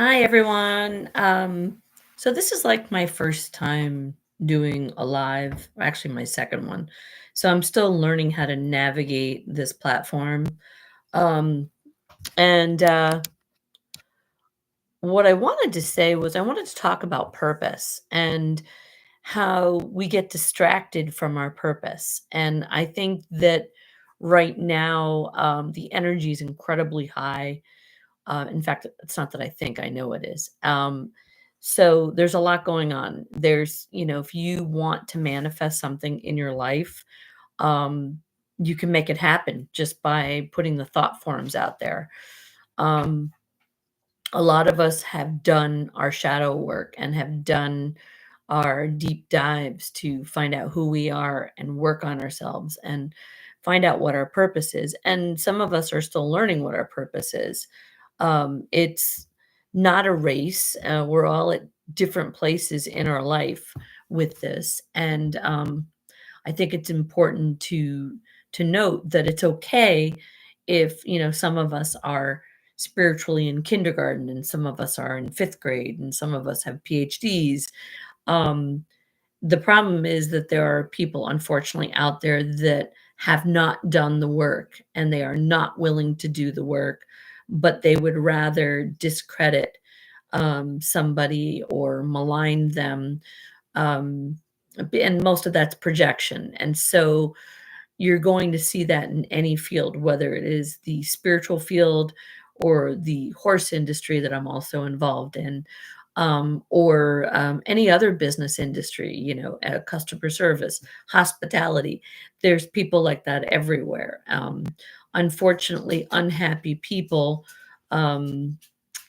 Hi, everyone. So this is like my first time doing a live, actually my second one. So I'm still learning how to navigate this platform. Um, and what I wanted to say was I wanted to talk about purpose and how we get distracted from our purpose. And I think that right now, the energy is incredibly high. In fact, it's not that I think, I know it is. So there's a lot going on. If you want to manifest something in your life, um, you can make it happen just by putting the thought forms out there. Um, a lot of us have done our shadow work and have done our deep dives to find out who we are and work on ourselves and find out what our purpose is. And some of us are still learning what our purpose is. It's not a race. We're all at different places in our life with this, and I think it's important to note that it's okay if some of us are spiritually in kindergarten and some of us are in fifth grade and some of us have PhDs. Um, the problem is that there are people, unfortunately, out there that have not done the work and they are not willing to do the work, but they would rather discredit somebody or malign them. Um, and most of that's projection. And so you're going to see that in any field, whether it is the spiritual field or the horse industry that I'm also involved in, or any other business industry, customer service, hospitality. There's people like that everywhere. Unfortunately, unhappy people, um,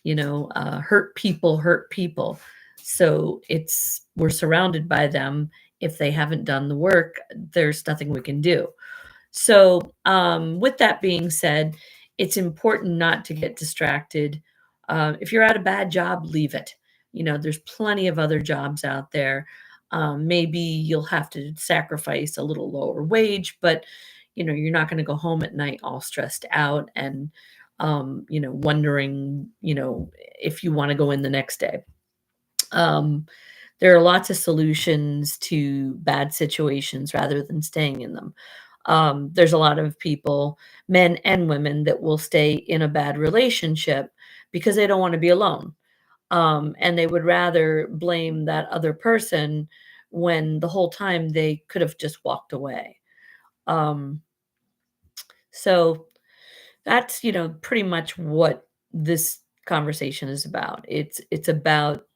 hurt people. So we're surrounded by them. If they haven't done the work, there's nothing we can do. So, with that being said, it's important not to get distracted. If you're at a bad job, leave it. There's plenty of other jobs out there. Maybe you'll have to sacrifice a little lower wage, but you're not going to go home at night all stressed out and wondering, if you want to go in the next day. Um, there are lots of solutions to bad situations rather than staying in them. There's a lot of people, men and women, that will stay in a bad relationship because they don't want to be alone. And they would rather blame that other person when the whole time they could have just walked away. Um, so that's, pretty much what this conversation is about. It's about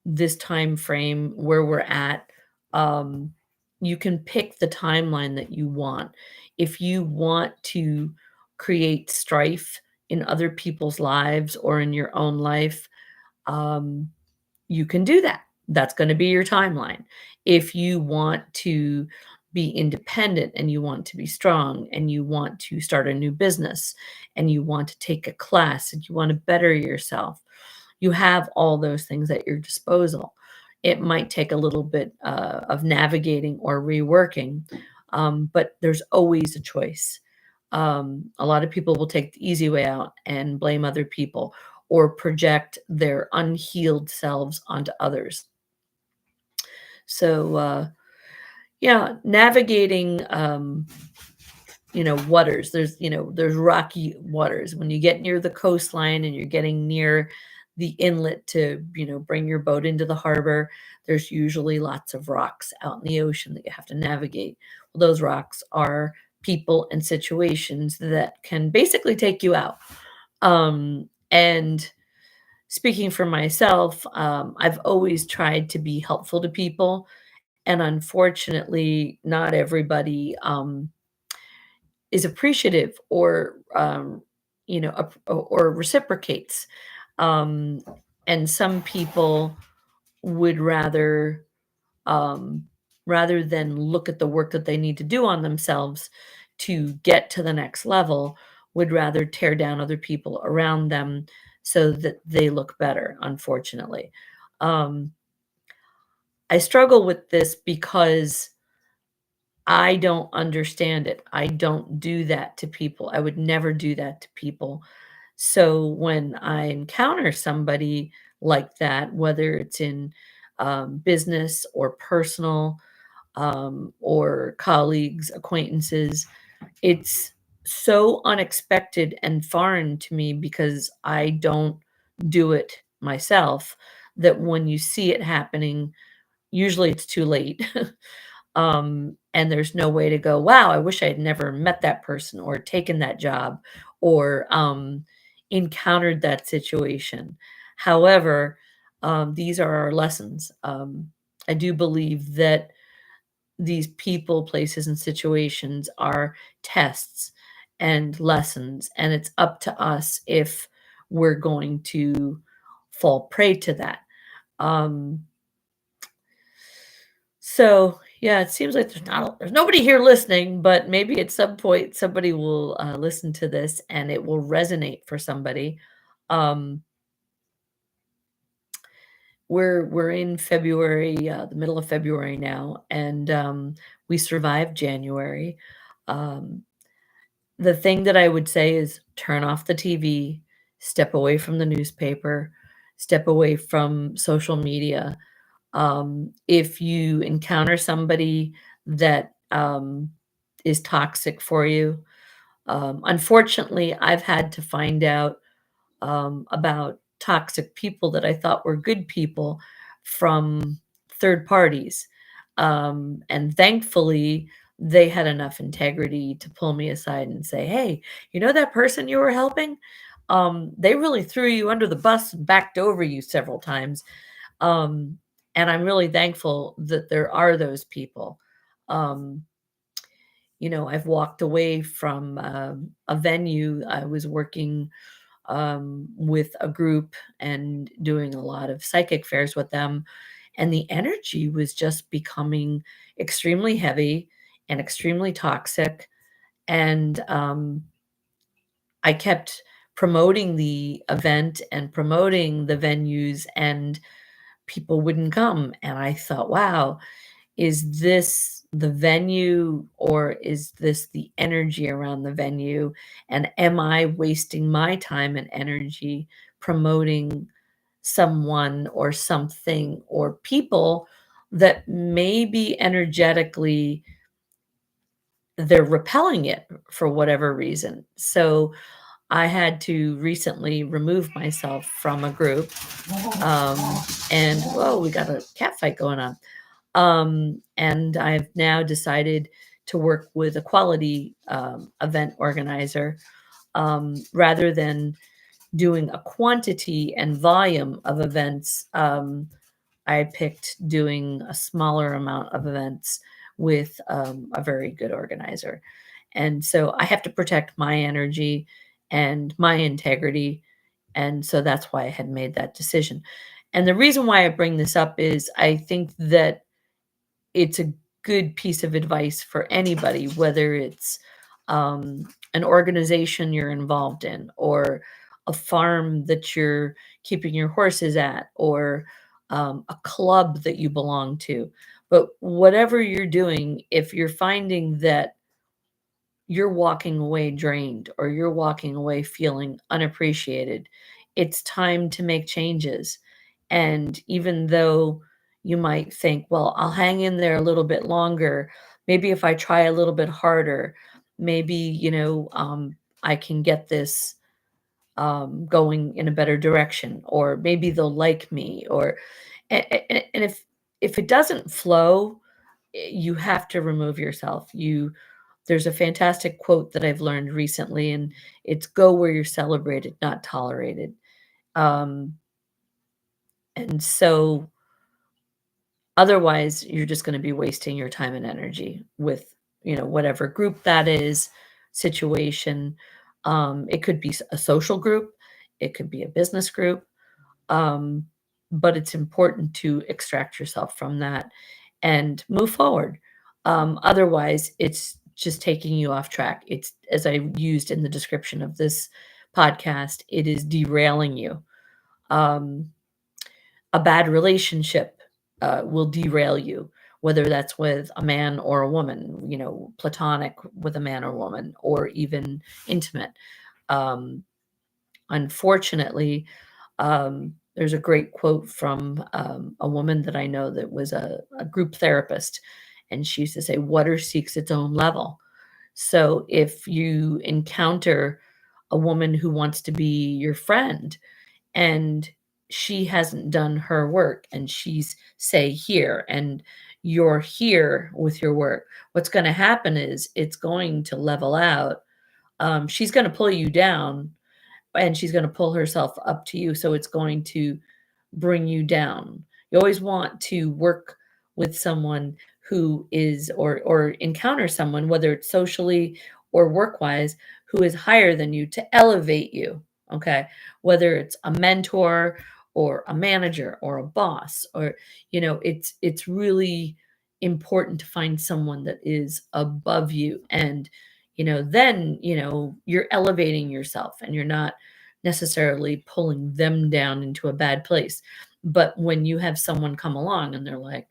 this time frame where we're at. um, you can pick the timeline that you want. If you want to create strife in other people's lives or in your own life, um, you can do that. That's going to be your timeline. If you want to be independent and you want to be strong and you want to start a new business and you want to take a class and you want to better yourself, you have all those things at your disposal. It might take a little bit of navigating or reworking, but there's always a choice. A lot of people will take the easy way out and blame other people or project their unhealed selves onto others. So, yeah, navigating, waters. There's rocky waters. When you get near the coastline and you're getting near the inlet to, bring your boat into the harbor, there's usually lots of rocks out in the ocean that you have to navigate. Well, those rocks are people and situations that can basically take you out. And speaking for myself, I've always tried to be helpful to people, and unfortunately, not everybody is appreciative or or reciprocates. Um, and some people would um, rather than look at the work that they need to do on themselves to get to the next level, would rather tear down other people around them so that they look better, unfortunately. Um, I struggle with this because I don't understand it. I don't do that to people. I would never do that to people. So when I encounter somebody like that, whether it's in business or personal, or colleagues, acquaintances, it's so unexpected and foreign to me because I don't do it myself, that when you see it happening, usually it's too late. And there's no way to go, wow, I wish I had never met that person or taken that job or encountered that situation. However, these are our lessons. I do believe that these people, places, and situations are tests and lessons, and it's up to us if we're going to fall prey to that. Um, so yeah, it seems like there's nobody here listening, but maybe at some point somebody will listen to this and it will resonate for somebody. Um, we're in February, the middle of February now, and we survived January. Um, The thing that I would say is turn off the TV, step away from the newspaper, step away from social media. If you encounter somebody that is toxic for you, unfortunately, I've had to find out about toxic people that I thought were good people from third parties. And thankfully, they had enough integrity to pull me aside and say, hey, you know that person you were helping? They really threw you under the bus and backed over you several times. Um, and I'm really thankful that there are those people. Um, I've walked away from a venue. I was working with a group and doing a lot of psychic fairs with them. And the energy was just becoming extremely heavy and extremely toxic. And I kept promoting the event and promoting the venues, and people wouldn't come. And I thought, wow, is this the venue or is this the energy around the venue? And am I wasting my time and energy promoting someone or something or people that maybe energetically they're repelling it for whatever reason? So I had to recently remove myself from a group. Um, and whoa, we got a cat fight going on. And I've now decided to work with a quality event organizer rather than doing a quantity and volume of events. I picked doing a smaller amount of events with a very good organizer. And so I have to protect my energy and my integrity. And so that's why I had made that decision. And the reason why I bring this up is I think that it's a good piece of advice for anybody, whether it's an organization you're involved in, or a farm that you're keeping your horses at, or a club that you belong to. But whatever you're doing, if you're finding that you're walking away drained or you're walking away feeling unappreciated, it's time to make changes. And even though you might think, well, I'll hang in there a little bit longer, maybe if I try a little bit harder, maybe, I can get this going in a better direction, or maybe they'll like me, or and if it doesn't flow, you have to remove yourself. There's a fantastic quote that I've learned recently, and it's go where you're celebrated, not tolerated. Um, and so otherwise, you're just going to be wasting your time and energy with, whatever group that is, situation. It could be a social group, it could be a business group. Um, but it's important to extract yourself from that and move forward. Otherwise, it's just taking you off track. It's, as I used in the description of this podcast, it is derailing you. Um, a bad relationship will derail you, whether that's with a man or a woman, platonic with a man or woman, or even intimate. Um, unfortunately, there's a great quote from a woman that I know that was a group therapist, and she used to say, "Water seeks its own level." So if you encounter a woman who wants to be your friend and she hasn't done her work and she's, say, here, and you're here with your work, what's going to happen is it's going to level out. She's going to pull you down and she's gonna pull herself up to you, so it's going to bring you down. You always want to work with someone who is, or encounter someone, whether it's socially or work-wise, who is higher than you to elevate you, okay? Whether it's a mentor or a manager or a boss, or, it's really important to find someone that is above you, and, then, you're elevating yourself and you're not necessarily pulling them down into a bad place. But when you have someone come along and they're like,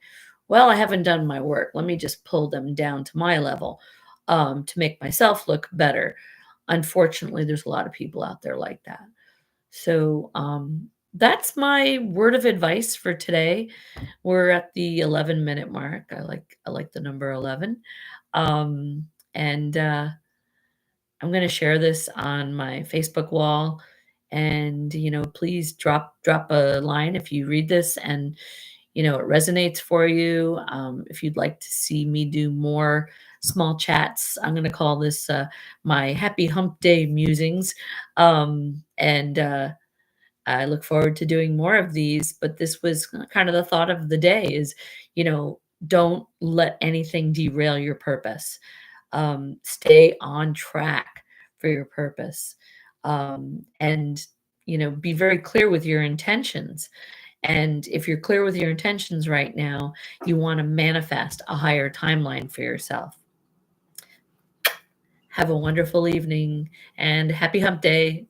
well, I haven't done my work. Let me just pull them down to my level to make myself look better. Unfortunately, there's a lot of people out there like that. So that's my word of advice for today. We're at the 11-minute mark. I like the number 11. And I'm gonna share this on my Facebook wall, and, please drop a line if you read this and, it resonates for you. If you'd like to see me do more small chats, I'm gonna call this, my Happy Hump Day musings. And I look forward to doing more of these, but this was kind of the thought of the day is, don't let anything derail your purpose. Stay on track for your purpose. And, be very clear with your intentions. And if you're clear with your intentions right now, you want to manifest a higher timeline for yourself. Have a wonderful evening and happy hump day.